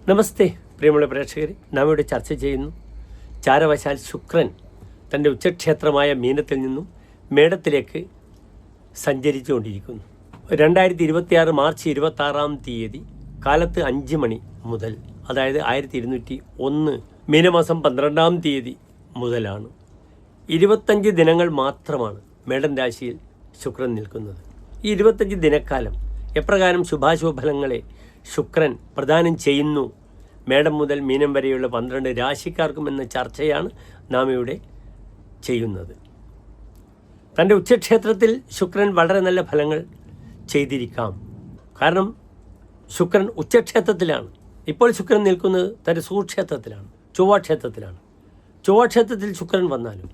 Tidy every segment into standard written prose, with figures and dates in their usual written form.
നമസ്തേ പ്രിയമുള്ള പ്രേക്ഷകരെ, നാം ഇവിടെ ചർച്ച ചെയ്യുന്നു ചാരവശാൽ ശുക്രൻ തൻ്റെ ഉച്ചക്ഷേത്രമായ മീനത്തിൽ നിന്നും മേടത്തിലേക്ക് സഞ്ചരിച്ചുകൊണ്ടിരിക്കുന്നു. 2026 മാർച്ച് 26 കാലത്ത് 5 മണി മുതൽ, അതായത് 1201 മീനമാസം 12 മുതലാണ്. 25 ദിനങ്ങൾ മാത്രമാണ് മേടൻ രാശിയിൽ ശുക്രൻ നിൽക്കുന്നത്. ഈ 25 ദിനക്കാലം എപ്രകാരം ശുഭാശുഭ ഫലങ്ങളെ ശുക്രൻ പ്രദാനം ചെയ്യുന്നു മേടം മുതൽ മീനം വരെയുള്ള 12 രാശിക്കാർക്കും എന്ന ചർച്ചയാണ് നാം ഇവിടെ ചെയ്യുന്നത്. തൻ്റെ ഉച്ചക്ഷേത്രത്തിൽ ശുക്രൻ വളരെ നല്ല ഫലങ്ങൾ ചെയ്തിരിക്കാം. കാരണം ശുക്രൻ ഉച്ചക്ഷേത്രത്തിലാണ്. ഇപ്പോൾ ശുക്രൻ നിൽക്കുന്നത് തൻ്റെ സുക്ഷേത്രത്തിലാണ്, ചൊവ്വാക്ഷേത്രത്തിലാണ്. ചൊവ്വാക്ഷേത്രത്തിൽ ശുക്രൻ വന്നാലും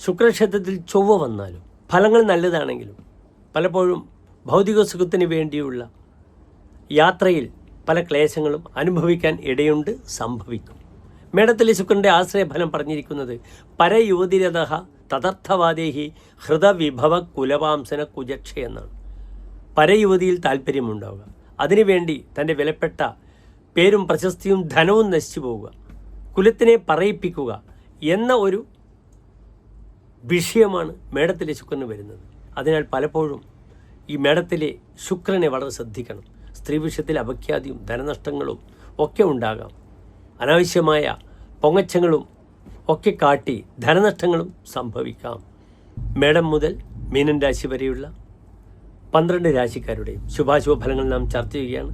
ശുക്രക്ഷേത്രത്തിൽ ചൊവ്വ വന്നാലും ഫലങ്ങൾ നല്ലതാണെങ്കിലും പലപ്പോഴും ഭൗതിക സുഖത്തിന് വേണ്ടിയുള്ള യാത്രയിൽ പല ക്ലേശങ്ങളും അനുഭവിക്കാൻ ഇടയുണ്ട്, സംഭവിക്കും. മേടത്തിലെ ശുക്രൻ്റെ ആശ്രയഫലം പറഞ്ഞിരിക്കുന്നത് പരയുവതിരഥ തദർത്ഥവാദേഹി ഹൃദവിഭവ കുലവാംസന കുജക്ഷ എന്നാണ്. പരയുവതിയിൽ താല്പര്യമുണ്ടാവുക, അതിനുവേണ്ടി തൻ്റെ വിലപ്പെട്ട പേരും പ്രശസ്തിയും ധനവും നശിച്ചു പോവുക, കുലത്തിനെ പറയിപ്പിക്കുക എന്ന ഒരു വിഷയമാണ് മേടത്തിലെ ശുക്രന് വരുന്നത്. അതിനാൽ പലപ്പോഴും ഈ മേടത്തിലെ ശുക്രനെ വളരെ ശ്രദ്ധിക്കണം. സ്ത്രീ വിഷയത്തിൽ അപഖ്യാതിയും ധനനഷ്ടങ്ങളും ഒക്കെ ഉണ്ടാകാം. അനാവശ്യമായ പൊങ്ങച്ചങ്ങളും ഒക്കെ കാട്ടി ധനനഷ്ടങ്ങളും സംഭവിക്കാം. മേടം മുതൽ മീനൻ രാശി വരെയുള്ള 12 രാശിക്കാരുടെയും ശുഭാശുഭ ഫലങ്ങൾ നാം ചർച്ച ചെയ്യുകയാണ്.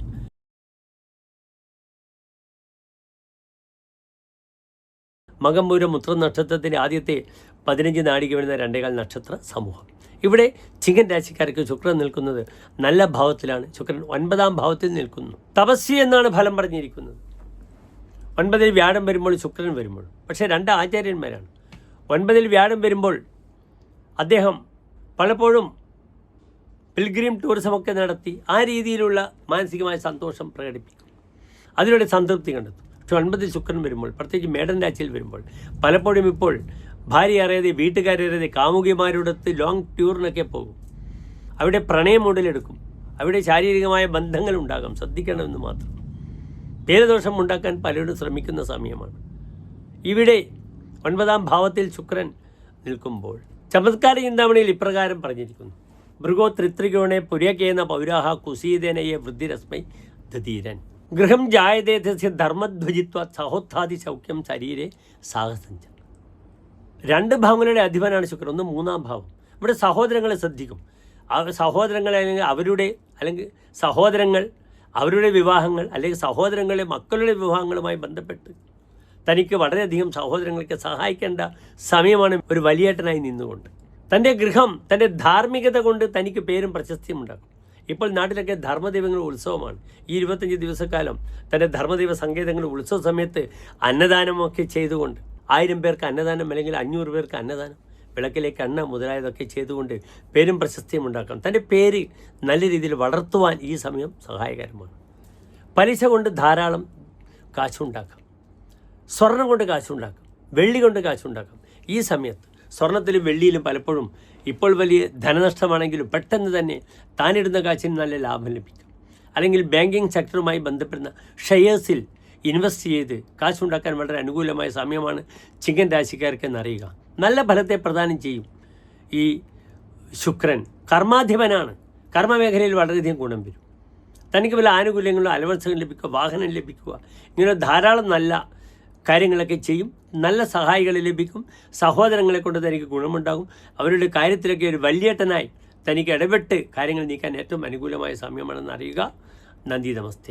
മകം പൂരം ഉത്രം നക്ഷത്രത്തിൻ്റെ ആദ്യത്തെ 15 നാഴിക വരുന്ന 2.25 നക്ഷത്ര സമൂഹം. ഇവിടെ ചിങ്ങൻ രാശിക്കാർക്ക് ശുക്രൻ നിൽക്കുന്നത് നല്ല ഭാവത്തിലാണ്. ശുക്രൻ 9ാം ഭാവത്തിൽ നിൽക്കുന്നു. തപസ്യ എന്നാണ് ഫലം പറഞ്ഞിരിക്കുന്നത്. 9ൽ വ്യാഴം വരുമ്പോൾ ശുക്രൻ വരുമ്പോൾ, പക്ഷേ 2 ആചാര്യന്മാരാണ്. 9ൽ വ്യാഴം വരുമ്പോൾ അദ്ദേഹം പലപ്പോഴും പിൽഗ്രിം ടൂറിസമൊക്കെ നടത്തി ആ രീതിയിലുള്ള മാനസികമായ സന്തോഷം പ്രകടിപ്പിക്കും, അതിലൂടെ സംതൃപ്തി കണ്ടെത്തും. പക്ഷെ 9ൽ ശുക്രൻ വരുമ്പോൾ, പ്രത്യേകിച്ച് മേടൻ രാശിയിൽ വരുമ്പോൾ പലപ്പോഴും ഇപ്പോൾ ഭാര്യ അറിയാതെ, വീട്ടുകാരറിയാതെ കാമുകിമാരോടൊത്ത് ലോങ് ടൂറിനൊക്കെ പോകും. അവിടെ പ്രണയം ഉടലെടുക്കും, അവിടെ ശാരീരികമായ ബന്ധങ്ങൾ ഉണ്ടാകാം. ശ്രദ്ധിക്കണമെന്ന് മാത്രം. പേരദോഷം ഉണ്ടാക്കാൻ പലരും ശ്രമിക്കുന്ന സമയമാണ്. ഇവിടെ 9ാം ഭാവത്തിൽ ശുക്രൻ നിൽക്കുമ്പോൾ ചമത്കാര ചിന്താമണിയിൽ ഇപ്രകാരം പറഞ്ഞിരിക്കുന്നു: ഭൃഗോ ത്രിത്രികോണെ പുരകേന പൗരാഹ കുസീതനയെ വൃദ്ധിരസ്മൈ ദധീരൻ ഗൃഹം ജായതേതസ്യ ധർമ്മധ്വജിത്വ സഹോത്ഥാദി സൗഖ്യം ശരീരെ സാഹസഞ്ച. 2 ഭാവങ്ങളുടെ അധിപനാണ് ശുക്രൻ. 1 3ാം ഭാവം. ഇവിടെ സഹോദരങ്ങളെ ശ്രദ്ധിക്കും. സഹോദരങ്ങൾ അല്ലെങ്കിൽ സഹോദരങ്ങൾ അവരുടെ വിവാഹങ്ങൾ, അല്ലെങ്കിൽ സഹോദരങ്ങളെ മക്കളുടെ വിവാഹങ്ങളുമായി ബന്ധപ്പെട്ട് തനിക്ക് വളരെയധികം സഹോദരങ്ങൾക്ക് സഹായിക്കേണ്ട സമയമാണ്. ഒരു വലിയേട്ടനായി നിന്നുകൊണ്ട് തൻ്റെ ഗൃഹം, തൻ്റെ ധാർമ്മികത കൊണ്ട് തനിക്ക് പേരും പ്രശസ്തിയും ഉണ്ടാക്കും. ഇപ്പോൾ നാട്ടിലൊക്കെ ധർമ്മദൈവങ്ങളുടെ ഉത്സവമാണ്. ഈ 25 ദിവസക്കാലം തൻ്റെ ധർമ്മദൈവ സങ്കേതങ്ങളുടെ ഉത്സവ സമയത്ത് അന്നദാനമൊക്കെ ചെയ്തുകൊണ്ട് 1000 പേർക്ക് അന്നദാനം, അല്ലെങ്കിൽ 500 പേർക്ക് അന്നദാനം, വിളക്കിലേക്ക് എണ്ണ മുതലായതൊക്കെ ചെയ്തുകൊണ്ട് പേരും പ്രശസ്തിയും ഉണ്ടാക്കാം. തൻ്റെ പേര് നല്ല രീതിയിൽ വളർത്തുവാൻ ഈ സമയം സഹായകരമാണ്. പലിശ കൊണ്ട് ധാരാളം കാശുണ്ടാക്കാം, സ്വർണം കൊണ്ട് കാശുണ്ടാക്കാം, വെള്ളി കൊണ്ട് കാശുണ്ടാക്കാം. ഈ സമയത്ത് സ്വർണത്തിലും വെള്ളിയിലും പലപ്പോഴും ഇപ്പോൾ വലിയ ധനനഷ്ടമാണെങ്കിലും പെട്ടെന്ന് തന്നെ താനിടുന്ന കാശിന് നല്ല ലാഭം ലഭിക്കും. അല്ലെങ്കിൽ ബാങ്കിങ് സെക്ടറുമായി ബന്ധപ്പെടുന്ന ഷെയർസിൽ ഇൻവെസ്റ്റ് ചെയ്ത് കാശുണ്ടാക്കാൻ വളരെ അനുകൂലമായ സമയമാണ് ചിങ്ങൻ രാശിക്കാർക്ക് എന്നറിയുക. നല്ല ഫലത്തെ പ്രദാനം ചെയ്യും. ഈ ശുക്രൻ കർമാധിപനാണ്. കർമ്മമേഖലയിൽ വളരെയധികം ഗുണം വരും. തനിക്ക് വല്ല ആനുകൂല്യങ്ങളും അലവൻസുകൾ ലഭിക്കുക, വാഹനം ലഭിക്കുക, ഇങ്ങനെ ധാരാളം നല്ല കാര്യങ്ങളൊക്കെ ചെയ്യും. നല്ല സഹായികളെ ലഭിക്കും. സഹോദരങ്ങളെ കൊണ്ട് തനിക്ക് ഗുണമുണ്ടാകും. അവരുടെ കാര്യത്തിലൊക്കെ ഒരു വലിയേട്ടനായി തനിക്ക് ഇടപെട്ട് കാര്യങ്ങൾ നീക്കാൻ ഏറ്റവും അനുകൂലമായ സമയമാണെന്ന് അറിയുക. നന്ദി, നമസ്തേ.